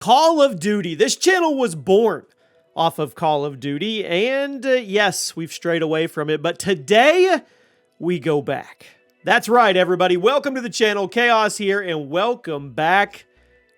Call of Duty. This channel was born off of Call of Duty, and yes, we've strayed away from it, but today we go back. That's right, everybody. Welcome to the channel. Chaos here, and welcome back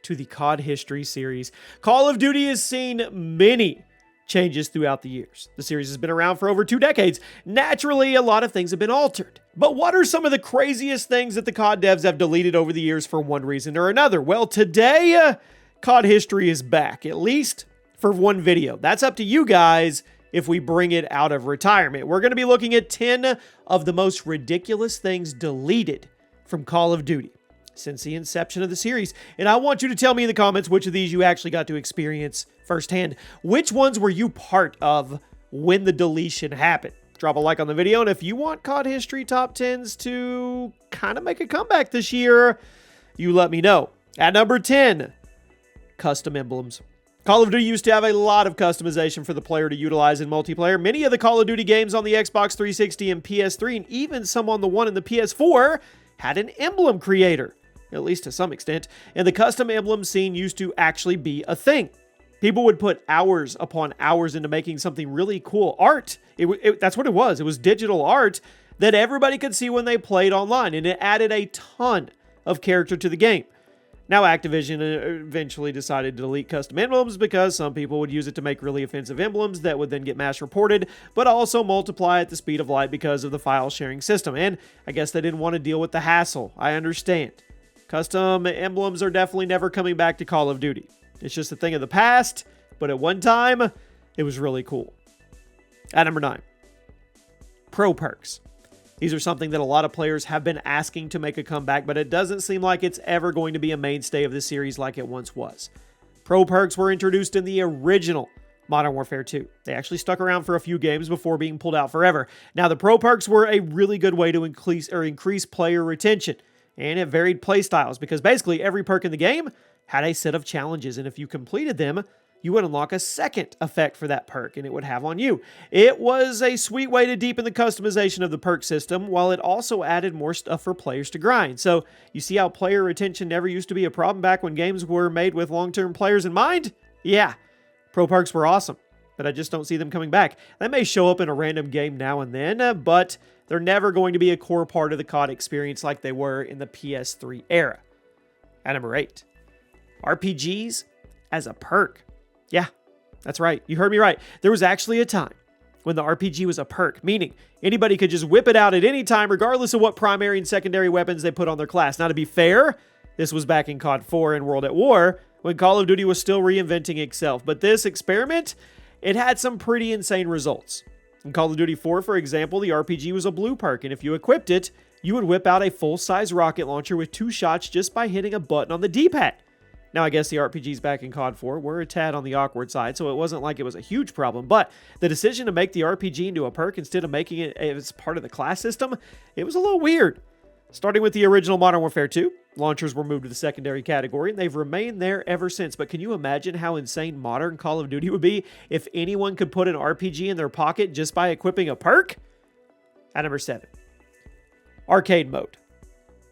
to the COD History series. Call of Duty has seen many changes throughout the years. The series has been around for over 2 decades. Naturally, a lot of things have been altered. But what are some of the craziest things that the COD devs have deleted over the years for one reason or another? Well, today, COD History is back, at least for one video. That's up to you guys if we bring it out of retirement. We're going to be looking at 10 of the most ridiculous things deleted from Call of Duty since the inception of the series. And I want you to tell me in the comments which of these you actually got to experience firsthand. Which ones were you part of when the deletion happened? Drop a like on the video, and if you want COD History Top 10s to kind of make a comeback this year, you let me know. At number 10, custom emblems. Call of Duty used to have a lot of customization for the player to utilize in multiplayer. Many of the Call of Duty games on the Xbox 360 and PS3, and even some on the One and the PS4, had an emblem creator, at least to some extent, and the custom emblem scene used to actually be a thing. People would put hours upon hours into making something really cool art. That's what it was. It was digital art that everybody could see when they played online, and it added a ton of character to the game. Now, Activision eventually decided to delete custom emblems because some people would use it to make really offensive emblems that would then get mass reported, but also multiply at the speed of light because of the file sharing system. And I guess they didn't want to deal with the hassle. I understand. Custom emblems are definitely never coming back to Call of Duty. It's just a thing of the past, but at one time, it was really cool. At number 9, Pro Perks. These are something that a lot of players have been asking to make a comeback, but it doesn't seem like it's ever going to be a mainstay of the series like it once was. Pro Perks were introduced in the original Modern Warfare 2. They actually stuck around for a few games before being pulled out forever. Now, the Pro Perks were a really good way to increase player retention, and it varied playstyles because basically every perk in the game had a set of challenges, and if you completed them, you would unlock a second effect for that perk, and it would have on you. It was a sweet way to deepen the customization of the perk system, while it also added more stuff for players to grind. So, you see how player retention never used to be a problem back when games were made with long-term players in mind? Yeah, Pro Perks were awesome, but I just don't see them coming back. They may show up in a random game now and then, but they're never going to be a core part of the COD experience like they were in the PS3 era. At number 8, RPGs as a perk. Yeah, that's right. You heard me right. There was actually a time when the RPG was a perk, meaning anybody could just whip it out at any time, regardless of what primary and secondary weapons they put on their class. Now, to be fair, this was back in COD 4 and World at War, when Call of Duty was still reinventing itself. But this experiment, it had some pretty insane results. In Call of Duty 4, for example, the RPG was a blue perk, and if you equipped it, you would whip out a full-size rocket launcher with 2 shots just by hitting a button on the D-pad. Now, I guess the RPGs back in COD 4 were a tad on the awkward side, so it wasn't like it was a huge problem, but the decision to make the RPG into a perk instead of making it as part of the class system, it was a little weird. Starting with the original Modern Warfare 2, launchers were moved to the secondary category, and they've remained there ever since. But can you imagine how insane modern Call of Duty would be if anyone could put an RPG in their pocket just by equipping a perk? At number 7, Arcade Mode.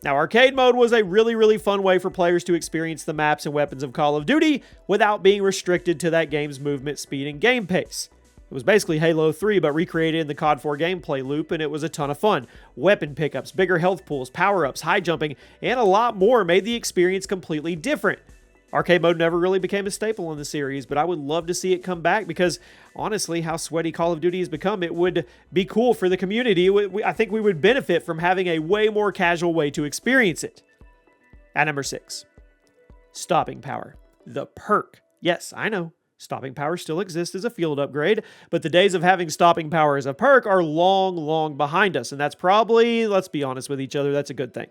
Now, Arcade Mode was a really fun way for players to experience the maps and weapons of Call of Duty without being restricted to that game's movement, speed, and game pace. It was basically Halo 3, but recreated in the COD 4 gameplay loop, and it was a ton of fun. Weapon pickups, bigger health pools, power-ups, high jumping, and a lot more made the experience completely different. Arcade Mode never really became a staple in the series, but I would love to see it come back because, honestly, how sweaty Call of Duty has become, it would be cool for the community. I think we would benefit from having a way more casual way to experience it. At number 6, Stopping Power, the perk. Yes, I know, Stopping Power still exists as a field upgrade, but the days of having Stopping Power as a perk are long behind us, and that's probably, let's be honest with each other, that's a good thing.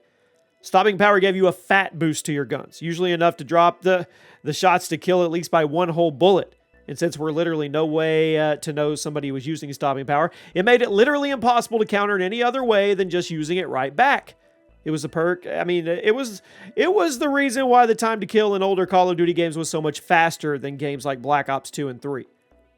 Stopping Power gave you a fat boost to your guns, usually enough to drop the shots to kill at least by one whole bullet. And since we're literally no way to know somebody was using Stopping Power, it made it literally impossible to counter in any other way than just using it right back. It was a perk. I mean, it was the reason why the time to kill in older Call of Duty games was so much faster than games like Black Ops 2 and 3.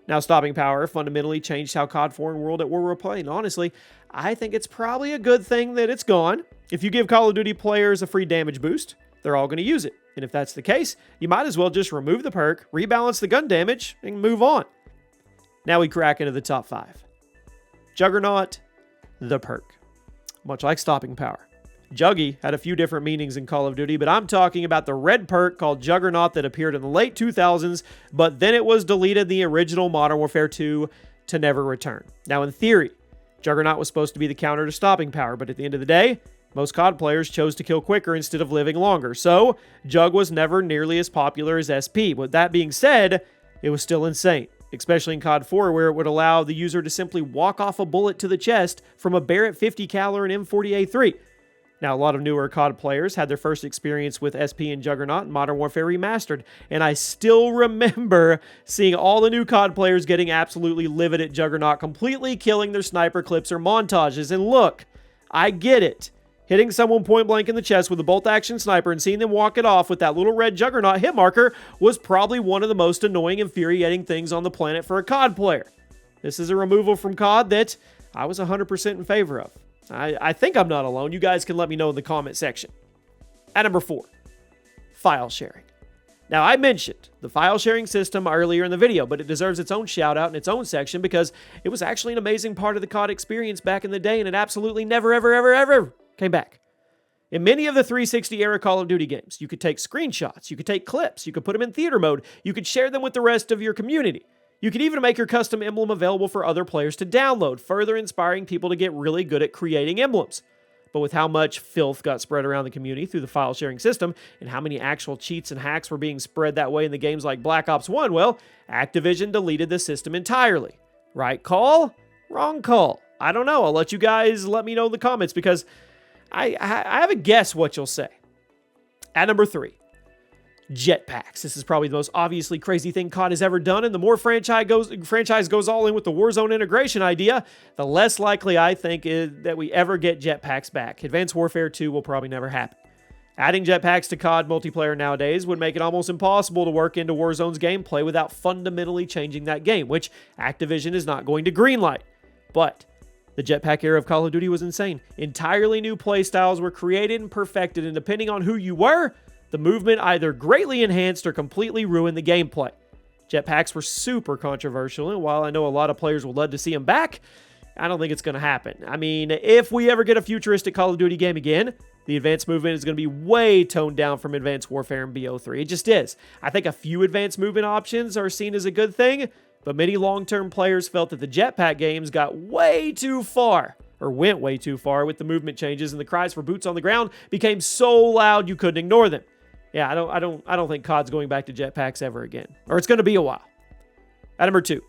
Now, Stopping Power fundamentally changed how COD 4 and World at War were playing. Honestly, I think it's probably a good thing that it's gone. If you give Call of Duty players a free damage boost, they're all going to use it. And if that's the case, you might as well just remove the perk, rebalance the gun damage, and move on. Now we crack into the top 5. Juggernaut, the perk. Much like stopping power. Juggy had a few different meanings in Call of Duty, but I'm talking about the red perk called Juggernaut that appeared in the late 2000s, but then it was deleted in the original Modern Warfare 2 to never return. Now, in theory, Juggernaut was supposed to be the counter to stopping power, but at the end of the day, most COD players chose to kill quicker instead of living longer, so Jug was never nearly as popular as SP. With that being said, it was still insane, especially in COD 4, where it would allow the user to simply walk off a bullet to the chest from a Barrett 50 cal or an M40A3. Now, a lot of newer COD players had their first experience with SP and Juggernaut in Modern Warfare Remastered, and I still remember seeing all the new COD players getting absolutely livid at Juggernaut, completely killing their sniper clips or montages. And look, I get it. Hitting someone point blank in the chest with a bolt-action sniper and seeing them walk it off with that little red Juggernaut hit marker was probably one of the most annoying, infuriating things on the planet for a COD player. This is a removal from COD that I was 100% in favor of. I think I'm not alone. You guys can let me know in the comment section. At number 4, file sharing. Now, I mentioned the file sharing system earlier in the video, but it deserves its own shout out in its own section because it was actually an amazing part of the COD experience back in the day, and it absolutely never, ever, ever, ever came back. In many of the 360 era Call of Duty games, you could take screenshots, you could take clips, you could put them in theater mode, you could share them with the rest of your community. You could even make your custom emblem available for other players to download, further inspiring people to get really good at creating emblems. But with how much filth got spread around the community through the file sharing system, and how many actual cheats and hacks were being spread that way in the games like Black Ops 1, well, Activision deleted the system entirely. Right call? Wrong call. I don't know. I'll let you guys let me know in the comments because I have a guess what you'll say. At number 3. Jetpacks. This is probably the most obviously crazy thing COD has ever done, and the more franchise goes all in with the Warzone integration idea, the less likely I think is that we ever get jetpacks back. Advanced Warfare 2 will probably never happen. Adding jetpacks to COD multiplayer nowadays would make it almost impossible to work into Warzone's gameplay without fundamentally changing that game, which Activision is not going to greenlight. But the jetpack era of Call of Duty was insane. Entirely new playstyles were created and perfected, and depending on who you were, the movement either greatly enhanced or completely ruined the gameplay. Jetpacks were super controversial, and while I know a lot of players would love to see them back, I don't think it's going to happen. I mean, if we ever get a futuristic Call of Duty game again, the advanced movement is going to be way toned down from Advanced Warfare and BO3. It just is. I think a few advanced movement options are seen as a good thing, but many long-term players felt that the jetpack games got way too far, or went way too far with the movement changes, and the cries for boots on the ground became so loud you couldn't ignore them. Yeah, I don't think COD's going back to jetpacks ever again. Or it's going to be a while. At number 2,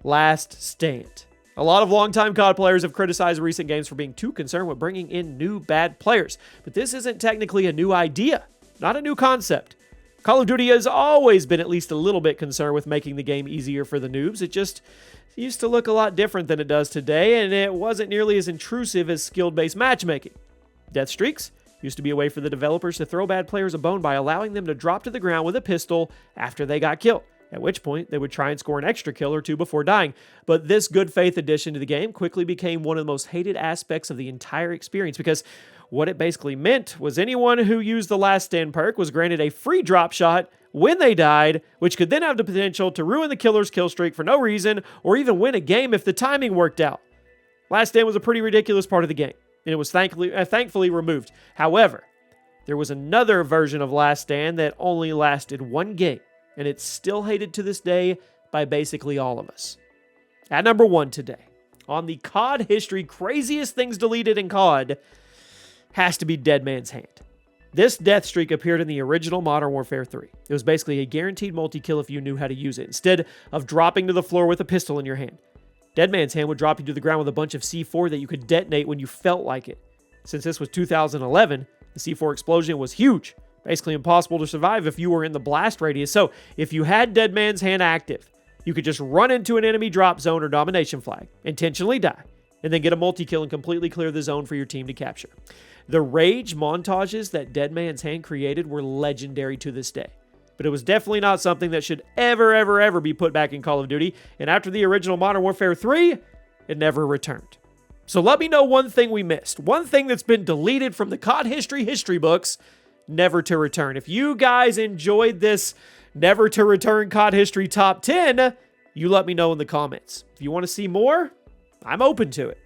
Last Stand. A lot of longtime COD players have criticized recent games for being too concerned with bringing in new bad players. But this isn't technically a new idea, not a new concept. Call of Duty has always been at least a little bit concerned with making the game easier for the noobs. It just used to look a lot different than it does today, and it wasn't nearly as intrusive as skill-based matchmaking. Death streaks used to be a way for the developers to throw bad players a bone by allowing them to drop to the ground with a pistol after they got killed, at which point they would try and score an extra kill or two before dying. But this good faith addition to the game quickly became one of the most hated aspects of the entire experience, because what it basically meant was anyone who used the Last Stand perk was granted a free drop shot when they died, which could then have the potential to ruin the killer's kill streak for no reason, or even win a game if the timing worked out. Last Stand was a pretty ridiculous part of the game, and it was thankfully removed. However, there was another version of Last Stand that only lasted one game, and it's still hated to this day by basically all of us. At number 1 today, on the COD history craziest things deleted in COD, has to be Dead Man's Hand. This death streak appeared in the original Modern Warfare 3. It was basically a guaranteed multi-kill if you knew how to use it, instead of dropping to the floor with a pistol in your hand. Dead Man's Hand would drop you to the ground with a bunch of C4 that you could detonate when you felt like it. Since this was 2011, the C4 explosion was huge, basically impossible to survive if you were in the blast radius. So if you had Dead Man's Hand active, you could just run into an enemy drop zone or domination flag, intentionally die, and then get a multi-kill and completely clear the zone for your team to capture. The rage montages that Dead Man's Hand created were legendary to this day. But it was definitely not something that should ever be put back in Call of Duty, and after the original Modern Warfare 3, it never returned. So let me know one thing we missed, one thing that's been deleted from the COD history books, Never to Return. If you guys enjoyed this Never to Return COD History Top 10, you let me know in the comments. If you want to see more, I'm open to it.